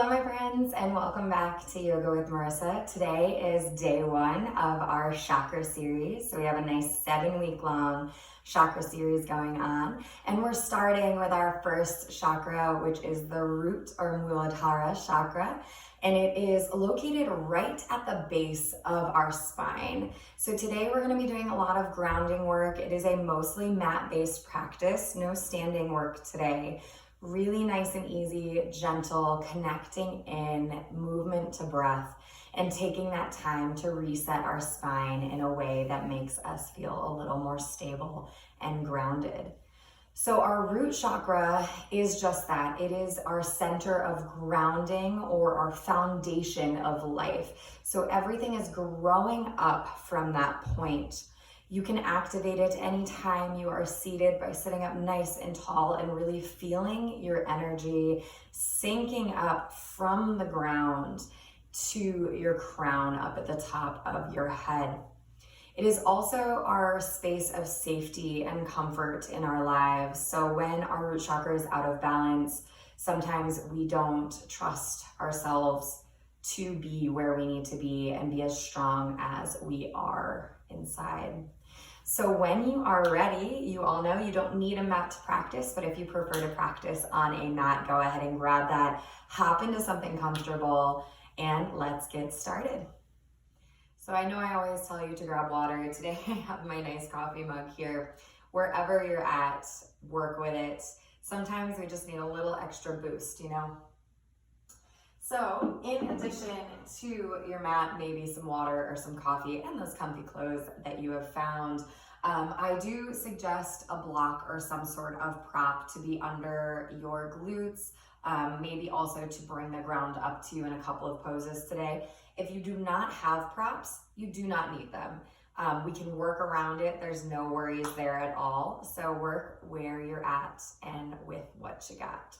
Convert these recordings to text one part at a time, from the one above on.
Hello my friends, and welcome back to Yoga with Marisa. Today is day one of our chakra series. So we have a nice 7-week long chakra series going on, and we're starting with our first chakra, which is the root or Muladhara chakra, and it is located right at the base of our spine. So today we're going to be doing a lot of grounding work. It is a mostly mat-based practice, no standing work today. Really nice and easy, gentle, connecting in, movement to breath, and taking that time to reset our spine in a way that makes us feel a little more stable and grounded. So our root chakra is just that. It is our center of grounding or our foundation of life. So everything is growing up from that point. You can activate it anytime you are seated by sitting up nice and tall and really feeling your energy sinking up from the ground to your crown up at the top of your head. It is also our space of safety and comfort in our lives. So when our root chakra is out of balance, sometimes we don't trust ourselves to be where we need to be and be as strong as we are inside. So when you are ready, you all know you don't need a mat to practice, but if you prefer to practice on a mat, go ahead and grab that, hop into something comfortable, and let's get started. So I know I always tell you to grab water. Today I have my nice coffee mug here. Wherever you're at, work with it. Sometimes we just need a little extra boost, you know? So in addition to your mat, maybe some water or some coffee and those comfy clothes that you have found, I do suggest a block or some sort of prop to be under your glutes, maybe also to bring the ground up to you in a couple of poses today. If you do not have props, you do not need them. We can work around it. There's no worries there at all. So work where you're at and with what you got.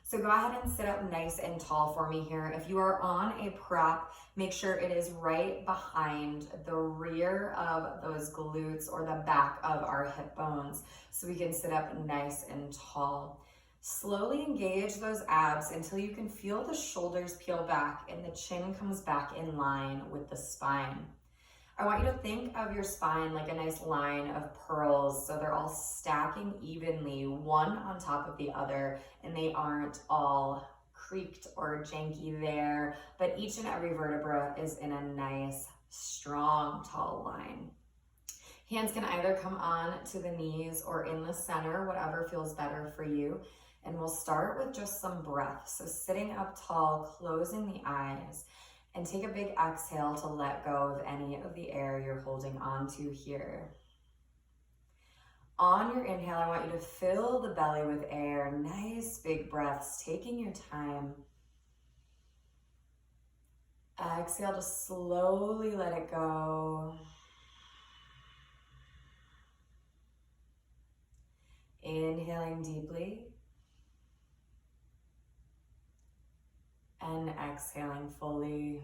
So go ahead and sit up nice and tall for me here. If you are on a prop, make sure it is right behind the rear of those glutes or the back of our hip bones so we can sit up nice and tall. Slowly engage those abs until you can feel the shoulders peel back and the chin comes back in line with the spine. I want you to think of your spine like a nice line of pearls, so they're all stacking evenly, one on top of the other, and they aren't all creaked or janky there, but each and every vertebra is in a nice, strong, tall line. Hands can either come on to the knees or in the center, whatever feels better for you. And we'll start with just some breath. So sitting up tall, closing the eyes, and take a big exhale to let go of any of the air you're holding on to here. On your inhale, I want you to fill the belly with air. Nice big breaths, taking your time. Exhale to slowly let it go. Inhaling deeply. And exhaling fully.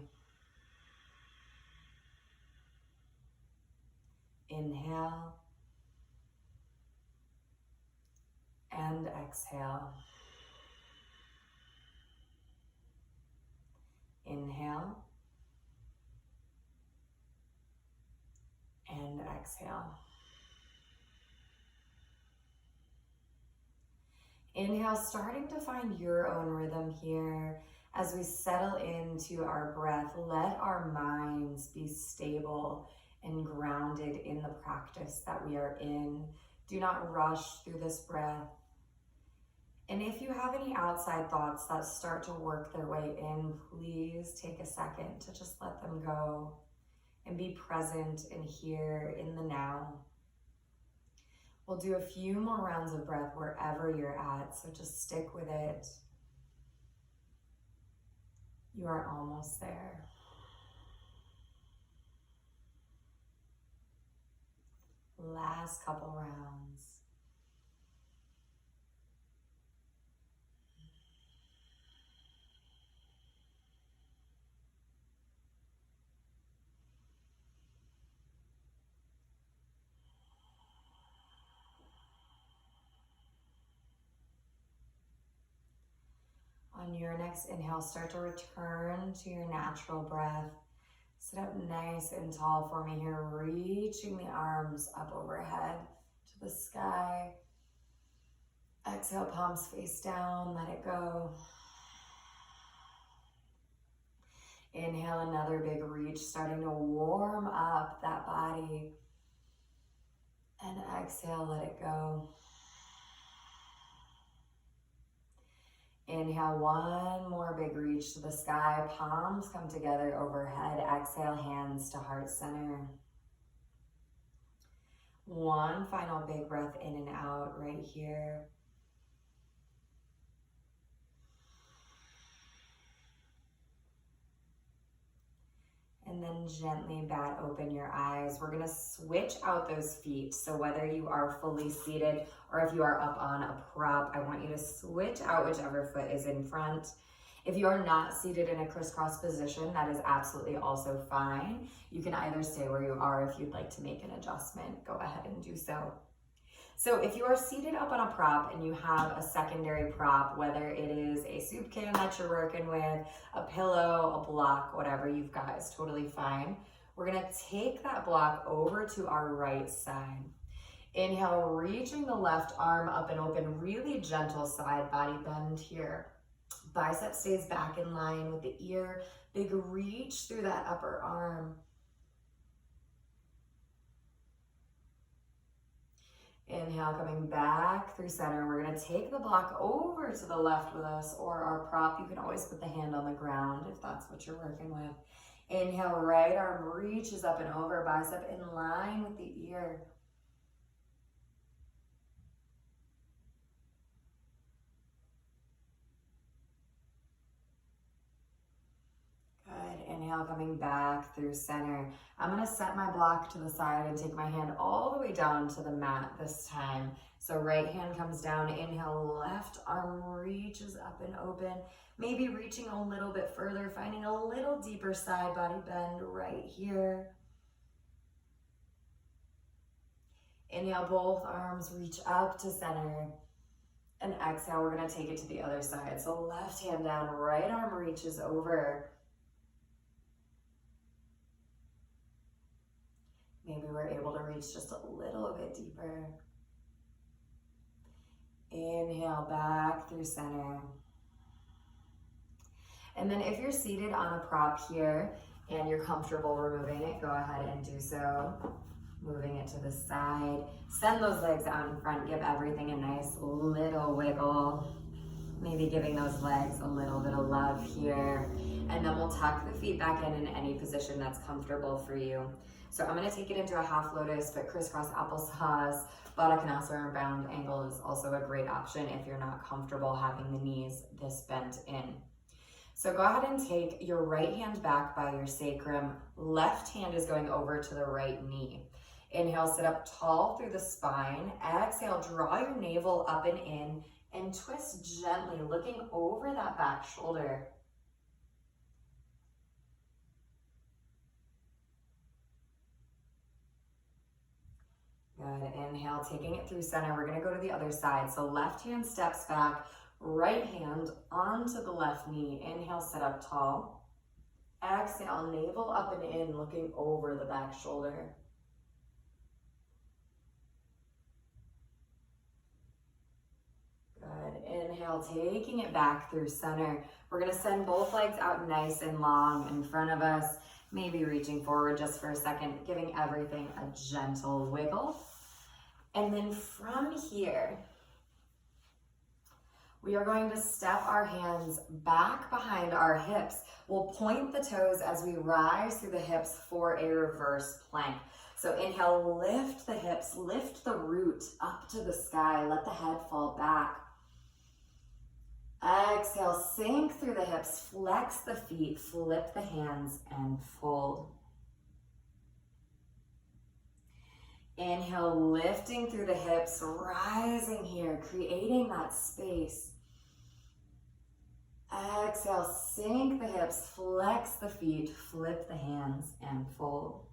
Inhale. And exhale. Inhale. And exhale. Inhale, starting to find your own rhythm here. As we settle into our breath, let our minds be stable and grounded in the practice that we are in. Do not rush through this breath. And if you have any outside thoughts that start to work their way in, please take a second to just let them go and be present and here in the now. We'll do a few more rounds of breath wherever you're at, so just stick with it. You are almost there. Last couple rounds. On your next inhale, start to return to your natural breath. Sit up nice and tall for me here, reaching the arms up overhead to the sky. Exhale, palms face down, let it go. Inhale, another big reach, starting to warm up that body. And exhale, let it go. Inhale, one more big reach to the sky. Palms come together overhead. Exhale, hands to heart center. One final big breath in and out right here. And then gently bat open your eyes. We're gonna switch out those feet. So whether you are fully seated or if you are up on a prop, I want you to switch out whichever foot is in front. If you are not seated in a crisscross position, that is absolutely also fine. You can either stay where you are. If you'd like to make an adjustment, go ahead and do so. So if you are seated up on a prop and you have a secondary prop, whether it is a soup can that you're working with, a pillow, a block, whatever you've got is totally fine. We're gonna take that block over to our right side. Inhale, reaching the left arm up and open, really gentle side body bend here. Bicep stays back in line with the ear, big reach through that upper arm. Inhale, coming back through center. We're gonna take the block over to the left with us or our prop. You can always put the hand on the ground if that's what you're working with. Inhale, right arm reaches up and over, bicep in line with the ear. Inhale, coming back through center. I'm gonna set my block to the side and take my hand all the way down to the mat this time. So right hand comes down, inhale, left arm reaches up and open. Maybe reaching a little bit further, finding a little deeper side body bend right here. Inhale, both arms reach up to center. And exhale, we're gonna take it to the other side. So left hand down, right arm reaches over. Maybe we're able to reach just a little bit deeper. Inhale, back through center. And then if you're seated on a prop here and you're comfortable removing it, go ahead and do so. Moving it to the side. Send those legs out in front. Give everything a nice little wiggle. Maybe giving those legs a little bit of love here. And then we'll tuck the feet back in any position that's comfortable for you. So I'm gonna take it into a half lotus, but crisscross applesauce, Baddha bound angle is also a great option if you're not comfortable having the knees this bent in. So go ahead and take your right hand back by your sacrum. Left hand is going over to the right knee. Inhale, sit up tall through the spine. Exhale, draw your navel up and in and twist gently, looking over that back shoulder. Good, inhale, taking it through center. We're gonna go to the other side. So left hand steps back, right hand onto the left knee. Inhale, sit up tall. Exhale, navel up and in, looking over the back shoulder. Good, inhale, taking it back through center. We're gonna send both legs out nice and long in front of us. Maybe reaching forward just for a second, giving everything a gentle wiggle. And then from here, we are going to step our hands back behind our hips. We'll point the toes as we rise through the hips for a reverse plank. So inhale, lift the hips, lift the root up to the sky, let the head fall back. Exhale, sink through the hips, flex the feet, flip the hands, and fold. Inhale, lifting through the hips, rising here, creating that space. Exhale, sink the hips, flex the feet, flip the hands, and fold.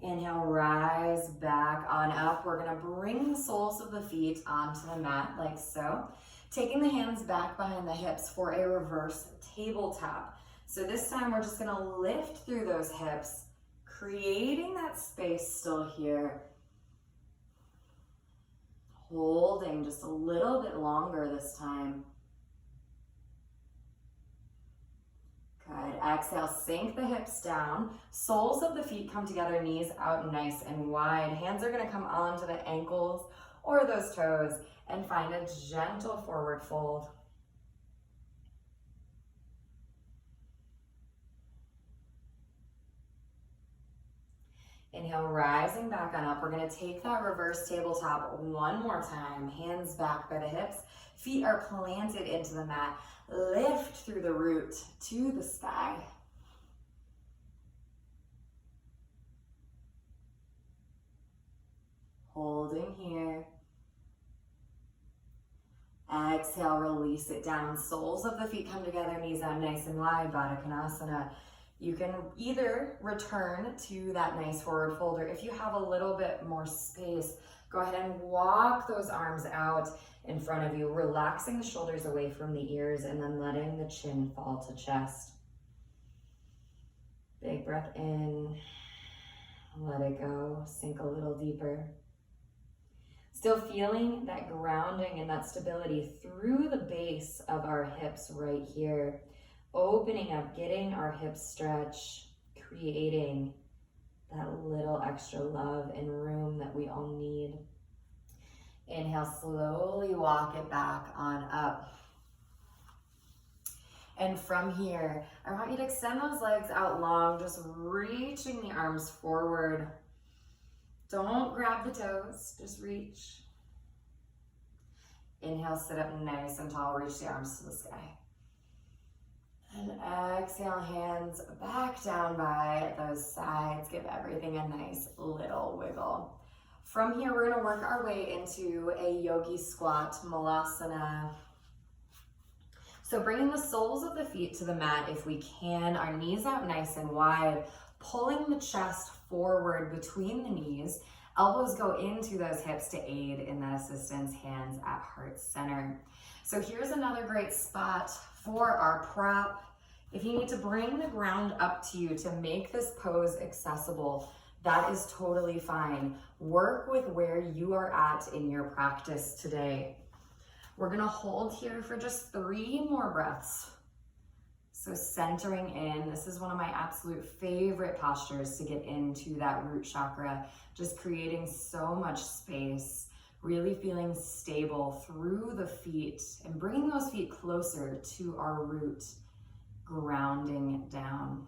Inhale, rise back on up. We're gonna bring the soles of the feet onto the mat like so. Taking the hands back behind the hips for a reverse table tap. So this time we're just gonna lift through those hips, creating that space still here. Holding just a little bit longer this time. Good. Exhale, sink the hips down. Soles of the feet come together, knees out nice and wide. Hands are gonna come onto the ankles or those toes and find a gentle forward fold. Inhale, rising back on up. We're gonna take that reverse tabletop one more time. Hands back by the hips. Feet are planted into the mat. Lift through the root to the sky. Holding here. Exhale, release it down. Soles of the feet come together, knees out nice and wide, Baddha Konasana. You can either return to that nice forward fold, or if you have a little bit more space, go ahead and walk those arms out in front of you, relaxing the shoulders away from the ears and then letting the chin fall to chest. Big breath in, let it go, sink a little deeper. Still feeling that grounding and that stability through the base of our hips right here. Opening up, getting our hips stretch, creating that little extra love and room that we all need. Inhale, slowly walk it back on up. And from here, I want you to extend those legs out long, just reaching the arms forward. Don't grab the toes, just reach. Inhale, sit up nice and tall, reach the arms to the sky. And exhale, hands back down by those sides. Give everything a nice little wiggle. From here, we're gonna work our way into a yogi squat, malasana. So bringing the soles of the feet to the mat if we can, our knees out nice and wide, pulling the chest forward between the knees. Elbows go into those hips to aid in that assistance, hands at heart center. So here's another great spot for our prop. If you need to bring the ground up to you to make this pose accessible, that is totally fine. Work with where you are at in your practice today. We're gonna hold here for just 3 more breaths. So centering in, this is one of my absolute favorite postures to get into that root chakra, just creating so much space, really feeling stable through the feet and bringing those feet closer to our root, grounding down.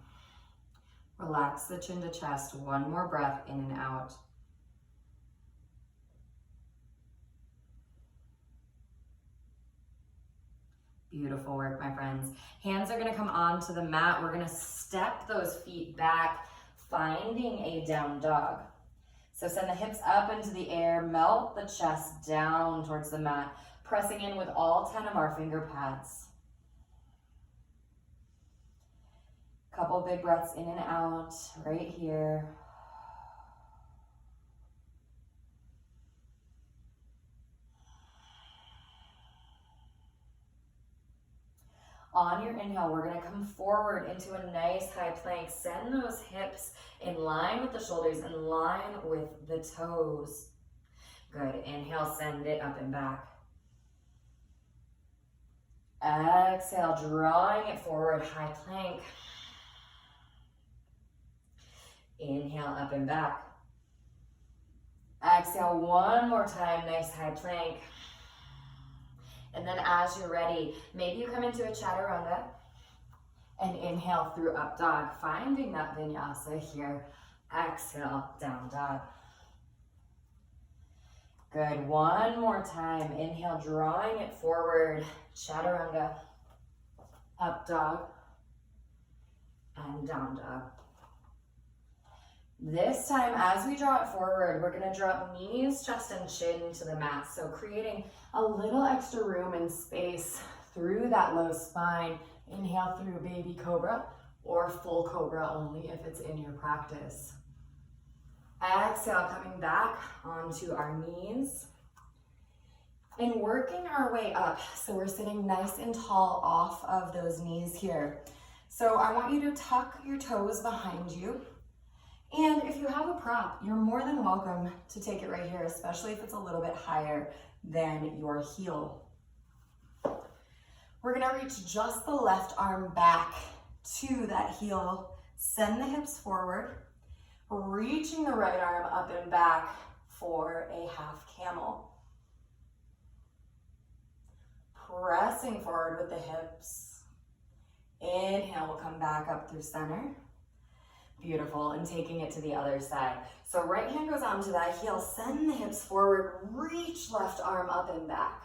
Relax the chin to chest, 1 more breath in and out. Beautiful work, my friends. Hands are gonna come onto the mat. We're gonna step those feet back, finding a down dog. So send the hips up into the air, melt the chest down towards the mat, pressing in with all 10 of our finger pads. Couple big breaths in and out right here. On your inhale, we're gonna come forward into a nice high plank. Send those hips in line with the shoulders, in line with the toes. Good, inhale, send it up and back. Exhale, drawing it forward, high plank. Inhale, up and back. Exhale, 1 more time, nice high plank. And then as you're ready, maybe you come into a chaturanga and inhale through up dog, finding that vinyasa here. Exhale, down dog. Good, 1 more time. Inhale, drawing it forward, chaturanga, up dog, and down dog. This time, as we draw it forward, we're gonna drop knees, chest, and chin to the mat. So creating a little extra room and space through that low spine. Inhale through baby cobra or full cobra only if it's in your practice. Exhale, coming back onto our knees. And working our way up. So we're sitting nice and tall off of those knees here. So I want you to tuck your toes behind you. And if you have a prop, you're more than welcome to take it right here, especially if it's a little bit higher than your heel. We're gonna reach just the left arm back to that heel. Send the hips forward, reaching the right arm up and back for a half camel. Pressing forward with the hips. Inhale, we'll come back up through center. Beautiful, and taking it to the other side. So right hand goes onto that heel, send the hips forward, reach left arm up and back.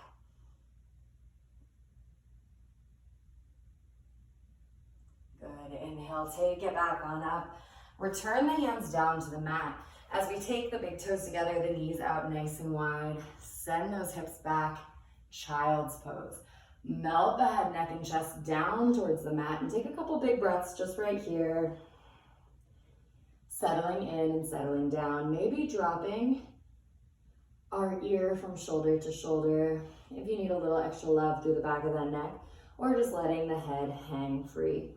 Good, inhale, take it back on up. Return the hands down to the mat. As we take the big toes together, the knees out nice and wide, send those hips back, child's pose. Melt the head, neck, and chest down towards the mat and take a couple big breaths just right here. Settling in and settling down, maybe dropping our ear from shoulder to shoulder if you need a little extra love through the back of the neck, or just letting the head hang free.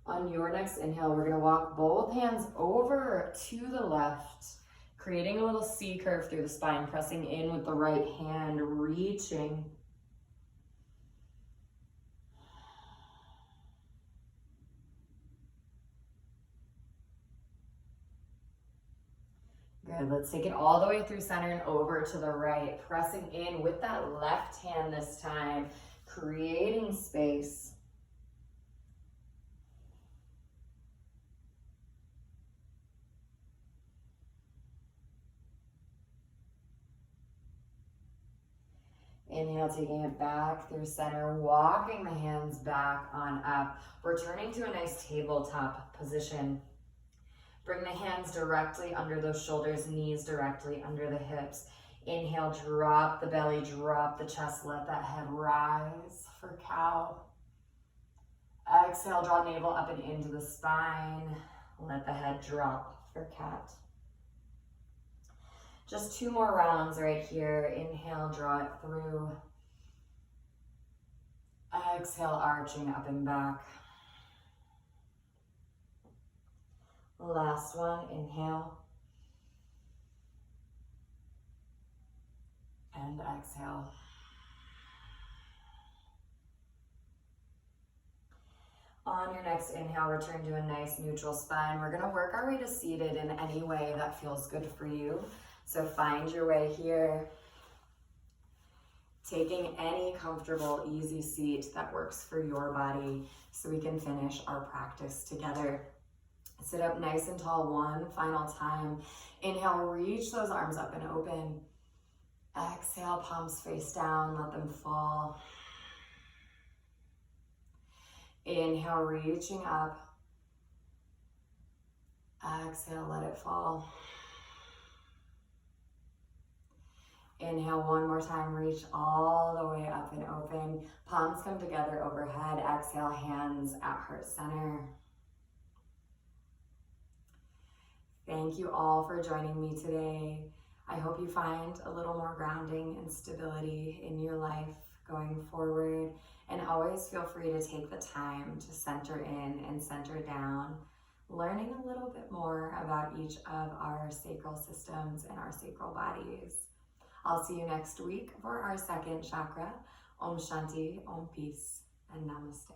On your next inhale, we're gonna walk both hands over to the left, creating a little C curve through the spine, pressing in with the right hand, reaching. Good, let's take it all the way through center and over to the right, pressing in with that left hand this time, creating space. Inhale, taking it back through center, walking the hands back on up, returning to a nice tabletop position. Bring the hands directly under those shoulders, knees directly under the hips. Inhale, drop the belly, drop the chest, let that head rise for cow. Exhale, draw navel up and into the spine. Let the head drop for cat. Just 2 more rounds right here. Inhale, draw it through. Exhale, arching up and back. Last one, inhale. And exhale. On your next inhale, return to a nice neutral spine. We're gonna work our way to seated in any way that feels good for you. So find your way here. Taking any comfortable, easy seat that works for your body so we can finish our practice together. Sit up nice and tall one final time. Inhale, reach those arms up and open. Exhale, palms face down, let them fall. Inhale, reaching up. Exhale, let it fall. Inhale, one more time, reach all the way up and open. Palms come together overhead. Exhale, hands at heart center. Thank you all for joining me today. I hope you find a little more grounding and stability in your life going forward. And always feel free to take the time to center in and center down, learning a little bit more about each of our sacral systems and our sacral bodies. I'll see you next week for our second chakra. Om Shanti, Om Peace, and Namaste.